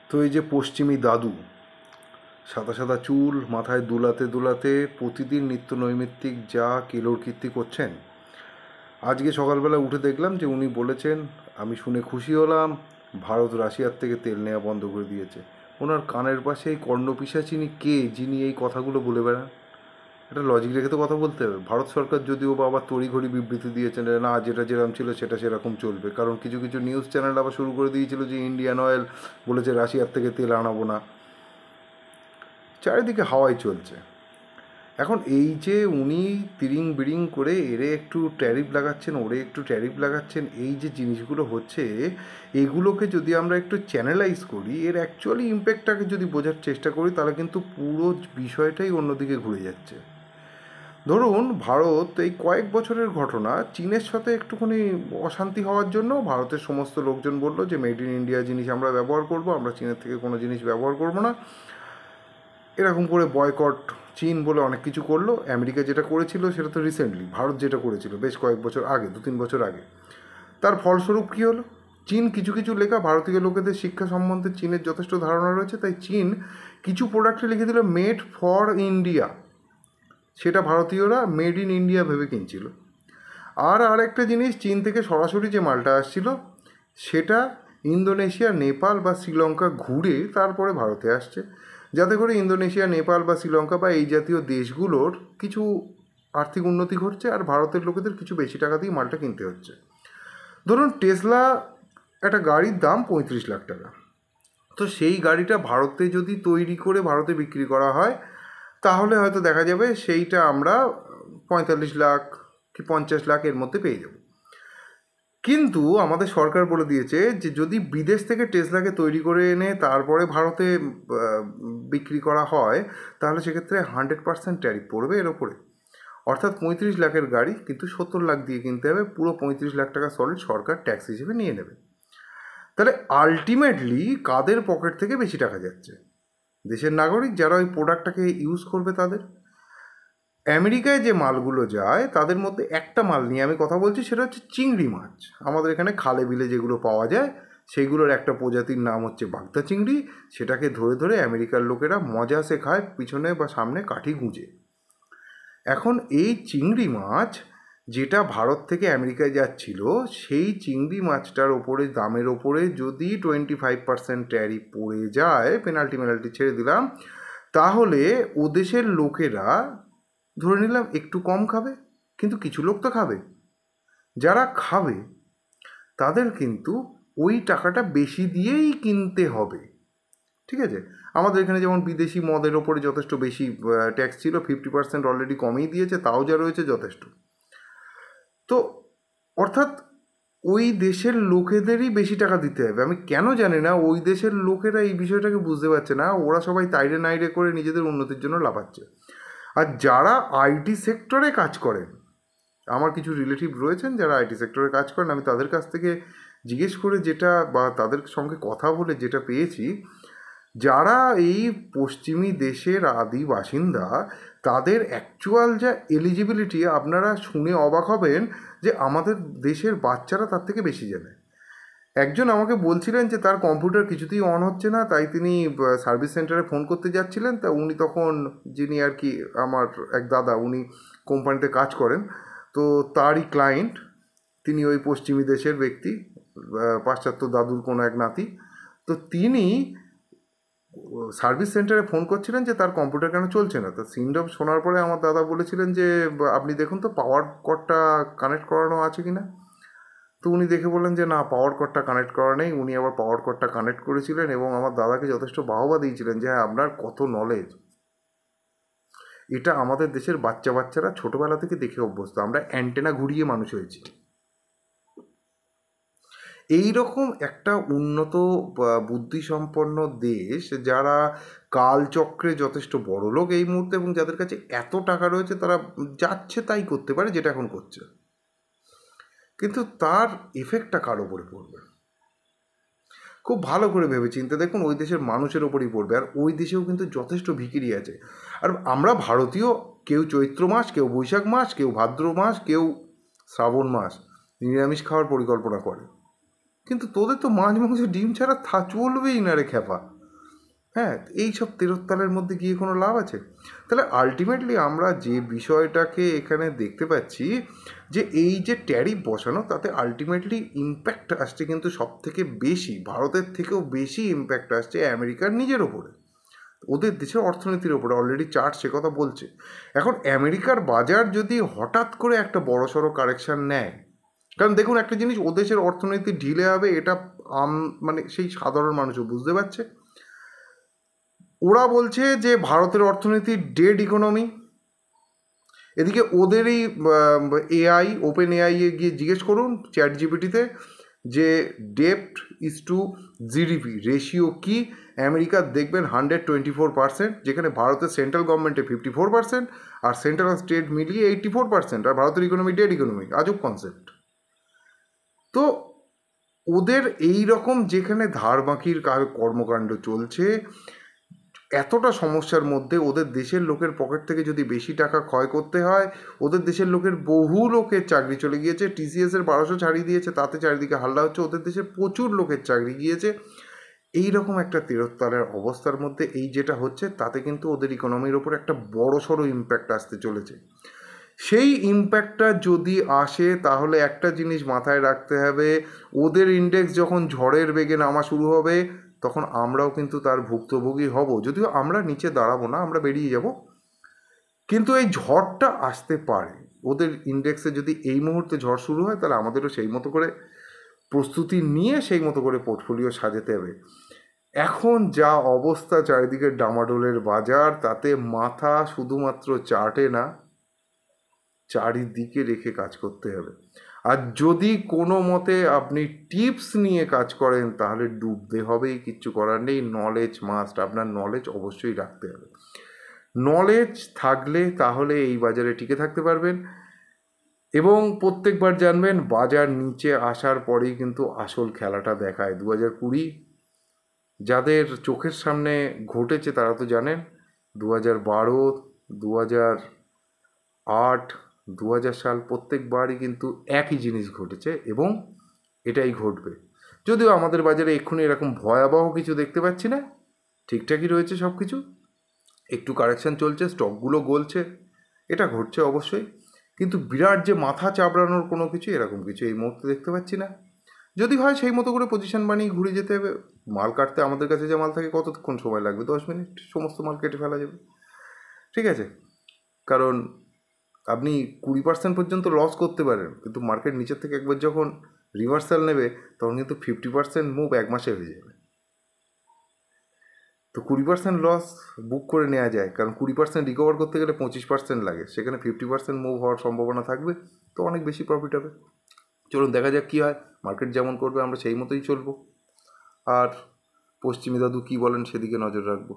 তো এই যে পশ্চিমী দাদু, সাদা সাদা চুল, মাথায় দুলাতে দুলাতে প্রতিদিন নিত্য নৈমিত্তিক যা কিলোর কীর্তি করছেন, আজকে সকালবেলা উঠে দেখলাম যে উনি বলেছেন, আমি শুনে খুশি হলাম, ভারত রাশিয়ার থেকে তেল নেওয়া বন্ধ করে দিয়েছে। ওনার কানের পাশে এই কর্ণপিশাচিনী কে, যিনি এই কথাগুলো বলে বেড়ান? এটা লজিক রেখে তো কথা বলতে হবে। ভারত সরকার যদিও বা আবার তড়িঘড়ি বিবৃতি দিয়েছেন যে না, যেটা যেরকম ছিল সেটা সেরকম চলবে, কারণ কিছু কিছু নিউজ চ্যানেল আবার শুরু করে দিয়েছিল যে ইন্ডিয়ান অয়েল বলেছে রাশিয়ার থেকে তেল আনাবো না। চারিদিকে হাওয়াই চলছে। এখন এই যে উনি তিরিং বিরিং করে এরে একটু ট্যারিফ লাগাচ্ছেন, ওরে একটু ট্যারিফ লাগাচ্ছেন, এই যে জিনিসগুলো হচ্ছে, এগুলোকে যদি আমরা একটু চ্যানেলাইজ করি, এর অ্যাকচুয়ালি ইম্প্যাক্টটাকে যদি বোঝার চেষ্টা করি, তাহলে কিন্তু পুরো বিষয়টাই অন্যদিকে ঘুরে যাচ্ছে। ধরুন, ভারত এই কয়েক বছরের ঘটনা, চীনের সাথে একটুখানি অশান্তি হওয়ার জন্য ভারতের সমস্ত লোকজন বলল যে মেড ইন ইন্ডিয়া জিনিস আমরা ব্যবহার করব, আমরা চীনের থেকে কোনো জিনিস ব্যবহার করব না। এরকম করে বয়কট চীন বলে অনেক কিছু করলো। আমেরিকা যেটা করেছিল সেটা তো রিসেন্টলি, ভারত যেটা করেছিল বেশ কয়েক বছর আগে, 2-3 বছর আগে। তার ফলস্বরূপ কী হলো? চীন কিছু কিছু লেখা, ভারতীয় লোকেদের শিক্ষা সম্বন্ধে চীনের যথেষ্ট ধারণা রয়েছে, তাই চীন কিছু প্রোডাক্টে লিখে দিল মেড ফর ইন্ডিয়া, সেটা ভারতীয়রা মেড ইন ইন্ডিয়া ভেবে কিনছিল। আর একটা জিনিস, চীন থেকে সরাসরি যে মালটা আসছিল সেটা ইন্দোনেশিয়া, নেপাল বা শ্রীলঙ্কা ঘুরে তারপরে ভারতে আসছে, যাতে করে ইন্দোনেশিয়া, নেপাল বা শ্রীলঙ্কা বা এই জাতীয় দেশগুলোর কিছু আর্থিক উন্নতি ঘটছে, আর ভারতের লোকেদের কিছু বেশি টাকা দিয়ে মালটা কিনতে হচ্ছে। ধরুন, টেসলা একটা গাড়ির দাম 35 লাখ টাকা। তো সেই গাড়িটা ভারতে যদি তৈরি করে ভারতে বিক্রি করা হয়, তাহলে হয়তো দেখা যাবে সেইটা আমরা 45 লাখ কি 50 লাখ এর মধ্যে পেয়ে যাব। কিন্তু আমাদের সরকার বলে দিয়েছে যে যদি বিদেশ থেকে টেসলাকে তৈরি করে এনে তারপরে ভারতে বিক্রি করা হয়, তাহলে সেক্ষেত্রে 100% ট্যারিফ পড়বে এর ওপরে। অর্থাৎ 35 লাখের গাড়ি কিন্তু 70 লাখ দিয়ে কিনতে হবে, পুরো 35 লাখ টাকা সলিড সরকার ট্যাক্স হিসেবে নিয়ে নেবে। তাহলে আলটিমেটলি কাদের পকেট থেকে বেশি টাকা যাচ্ছে? দেশের নাগরিক যারা ওই প্রোডাক্টটাকে ইউজ করবে তাদের। আমেরিকায় যে মালগুলো যায় তাদের মধ্যে একটা মাল নিয়ে আমি কথা বলছি, সেটা হচ্ছে চিংড়ি মাছ। আমাদের এখানে খালে বিলে যেগুলো পাওয়া যায় সেইগুলোর একটা প্রজাতির নাম হচ্ছে বাগদা চিংড়ি। সেটাকে ধরে ধরে আমেরিকার লোকেরা মজাসে খায়, পিছনে বা সামনে কাঠি গুঁজে। এখন এই চিংড়ি মাছ যেটা ভারত থেকে আমেরিকায় যাচ্ছিল, সেই চিংড়ি মাছটার ওপরে দামের ওপরে যদি 25% ট্যারিফ পড়ে যায়, পেনাল্টি ছেড়ে দিলাম, তাহলে ও দেশের লোকেরা ধরে নিলাম একটু কম খাবে, কিন্তু কিছু লোক তো খাবে। যারা খাবে তাদের কিন্তু ওই টাকাটা বেশি দিয়েই কিনতে হবে। ঠিক আছে? আমাদের এখানে যেমন বিদেশি মদের ওপরে যথেষ্ট বেশি ট্যাক্স ছিল, 50% অলরেডি কমিয়ে দিয়েছে, তাও যা রয়েছে যথেষ্ট। তো অর্থাৎ ওই দেশের লোকেদেরই বেশি টাকা দিতে হবে। আমি কেন জানি না ওই দেশের লোকেরা এই বিষয়টাকে বুঝতে পারছে না, ওরা সবাই তাইরে নাইরে করে নিজেদের উন্নতির জন্য লাফাচ্ছে। আর যারা আইটি সেক্টরে কাজ করেন, আমার কিছু রিলেটিভ রয়েছেন যারা আইটি সেক্টরে কাজ করেন, আমি তাদের কাছ থেকে জিজ্ঞেস করে যেটা বা তাদের সঙ্গে কথা বলে যেটা পেয়েছি, যারা এই পশ্চিমী দেশের আদি বাসিন্দা, তাদের অ্যাকচুয়াল যা এলিজিবিলিটি, আপনারা শুনে অবাক হবেন যে আমাদের দেশের বাচ্চারা তার থেকে বেশি জানে। একজন আমাকে বলছিলেন যে তার কম্পিউটার কিছুতেই অন হচ্ছে না, তাই তিনি সার্ভিস সেন্টারে ফোন করতে যাচ্ছিলেন। তা উনি তখন, যিনি আর কি আমার এক দাদা, উনি কোম্পানিতে কাজ করেন, তো তারই ক্লায়েন্ট, তিনি ওই পশ্চিমী দেশের ব্যক্তি, পাশ্চাত্য দাদুর কোনো এক নাতি। তো তিনি সার্ভিস সেন্টারে ফোন করছিলেন যে তার কম্পিউটার কেন চলছে না। তো সিনডম শোনার পরে আমার দাদা বলেছিলেন যে আপনি দেখুন তো পাওয়ার কর্ডটা কানেক্ট করানো আছে কি না। তো উনি দেখে বললেন যে না, পাওয়ার কর্ডটা কানেক্ট করা নেই। উনি আবার পাওয়ার কর্ডটা কানেক্ট করেছিলেন এবং আমার দাদাকে যথেষ্ট বাহবা দিয়েছিলেন যে হ্যাঁ, আপনার কত নলেজ। এটা আমাদের দেশের বাচ্চারা ছোটোবেলা থেকে দেখে অভ্যস্ত, আমরা অ্যান্টেনা ঘুরিয়ে মানুষ হয়েছি। এই রকম একটা উন্নত বুদ্ধিসম্পন্ন দেশ, যারা কালচক্রে যথেষ্ট বড় লোক এই মুহূর্তে, এবং যাদের কাছে এত টাকা রয়েছে, তারা যাচ্ছে তাই করতে পারে যেটা এখন করছে। কিন্তু তার এফেক্টটা কার ওপরে পড়বে? খুব ভালো করে ভেবে চিন্তে দেখুন, ওই দেশের মানুষের ওপরই পড়বে। আর ওই দেশেও কিন্তু যথেষ্ট ভিখিরি আছে। আর আমরা ভারতীয়, কেউ চৈত্র মাস, কেউ বৈশাখ মাস, কেউ ভাদ্র মাস, কেউ শ্রাবণ মাস নিরামিষ খাওয়ার পরিকল্পনা করে। কিন্তু তোদের তো মাছ মাংস ডিম ছাড়া চলবেই না রে খ্যাপা। হ্যাঁ, এই সব তেরোত্তালের মধ্যে গিয়ে কোনো লাভ আছে? তাহলে আলটিমেটলি আমরা যে বিষয়টাকে এখানে দেখতে পাচ্ছি যে এই যে ট্যারিফ বসানো, তাতে আলটিমেটলি ইম্প্যাক্ট আসছে কিন্তু সব থেকে বেশি, ভারতের থেকেও বেশি ইম্প্যাক্ট আসছে আমেরিকার নিজের ওপরে, ওদের দেশের অর্থনীতির ওপরে। অলরেডি চার্ট সে কথা বলছে। এখন আমেরিকার বাজার যদি হঠাৎ করে একটা বড়সড় কারেকশান নেয়, কারণ দেখুন একটা জিনিস, ও দেশের অর্থনীতি ঢিলে হবে এটা মানে সেই সাধারণ মানুষও বুঝতে পারছে। ওরা বলছে যে ভারতের অর্থনীতি ডেড ইকোনমি, এদিকে ওদেরই এআই, ওপেন এআই এ গিয়ে জিজ্ঞেস করুন চ্যাট জিপিটিতে যে ডেপ্ট ইজ টু জিডিপি রেশিও কি, আমেরিকার দেখবেন 124%, যেখানে ভারতের সেন্ট্রাল গভর্নমেন্টে 54% আর সেন্ট্রাল আর স্টেট মিলিয়ে 84%, আর ভারতের ইকোনমি ডেড ইকোনমি। আজব কনসেপ্ট। তো ওদের এই রকম যেখানে ধার বাকির কর্মকাণ্ড চলছে, এতটা সমস্যার মধ্যে ওদের দেশের লোকের পকেট থেকে যদি বেশি টাকা ক্ষয় করতে হয়, ওদের দেশের লোকের বহু লোকের চাকরি চলে গিয়েছে, টিসিএসের 1200 ছাড়িয়ে দিয়েছে, তাতে চারিদিকে হাল্লা হচ্ছে, ওদের দেশের প্রচুর লোকের চাকরি গিয়েছে। এই রকম একটা তেরোত্তালের অবস্থার মধ্যে এই যেটা হচ্ছে, তাতে কিন্তু ওদের ইকোনমির ওপর একটা বড়সড় ইম্প্যাক্ট আসতে চলেছে। সেই ইম্প্যাক্টটা যদি আসে তাহলে একটা জিনিস মাথায় রাখতে হবে, ওদের ইন্ডেক্স যখন ঝড়ের বেগে নামা শুরু হবে তখন আমরাও কিন্তু তার ভুক্তভোগী হব। যদিও আমরা নিচে দাঁড়াবো না, আমরা বেরিয়ে যাব, কিন্তু এই ঝড়টা আসতে পারে। ওদের ইন্ডেক্সে যদি এই মুহূর্তে ঝড় শুরু হয় তাহলে আমাদেরও সেই মতো করে প্রস্তুতি নিয়ে সেই মতো করে পোর্টফোলিও সাজাতে হবে। এখন যা অবস্থা চারিদিকে ডামাডোলের বাজার, তাতে মাথা শুধুমাত্র চার্টে না, চারিদিকে রেখে কাজ করতে হবে। আর যদি কোনো মতে আপনি টিপস নিয়ে কাজ করেন তাহলে ডুবতে হবেই, কিচ্ছু করার নেই। নলেজ মাস্ট, আপনার নলেজ অবশ্যই রাখতে হবে। নলেজ থাকলে তাহলে এই বাজারে টিকে থাকতে পারবেন, এবং প্রত্যেকবার জানবেন বাজার নিচে আসার পরেই কিন্তু আসল খেলাটা দেখায়। 2020 যাদের চোখের সামনে ঘটেছে তারা তো জানেন, 2012, 2008, 2000 সাল প্রত্যেকবারই কিন্তু একই জিনিস ঘটেছে এবং এটাই ঘটবে। যদিও আমাদের বাজারে এক্ষুনি এরকম ভয়াবহ কিছু দেখতে পাচ্ছি না, ঠিকঠাকই রয়েছে সব কিছু, একটু কারেকশান চলছে, স্টকগুলো গলছে, এটা ঘটছে অবশ্যই, কিন্তু বিরাট যে মাথা চাপড়ানোর কোনো কিছু এরকম কিছু এই মুহূর্তে দেখতে পাচ্ছি না। যদি হয় সেই মতো করে পজিশন বানিয়ে ঘুরে যেতে হবে। মাল কাটতে আমাদের কাছে যে মাল থাকে কতক্ষণ সময় লাগবে? 10 মিনিট, সমস্ত মাল কেটে ফেলা যাবে। ঠিক আছে, কারণ আপনি 20% পর্যন্ত লস করতে পারেন, কিন্তু মার্কেট নিচের থেকে একবার যখন রিভার্সাল নেবে তখন কিন্তু 50% মুভ এক মাসে হয়ে যাবে। তো 20% লস বুক করে নেওয়া যায়, কারণ 20% রিকভার করতে গেলে 25% লাগে, সেখানে 50% মুভ হওয়ার সম্ভাবনা থাকবে, তো অনেক বেশি প্রফিট হবে। চলুন দেখা যাক কী হয়, মার্কেট যেমন করবে আমরা সেই মতোই চলবো, আর পশ্চিমী দাদু কী বলেন সেদিকে নজর রাখবো।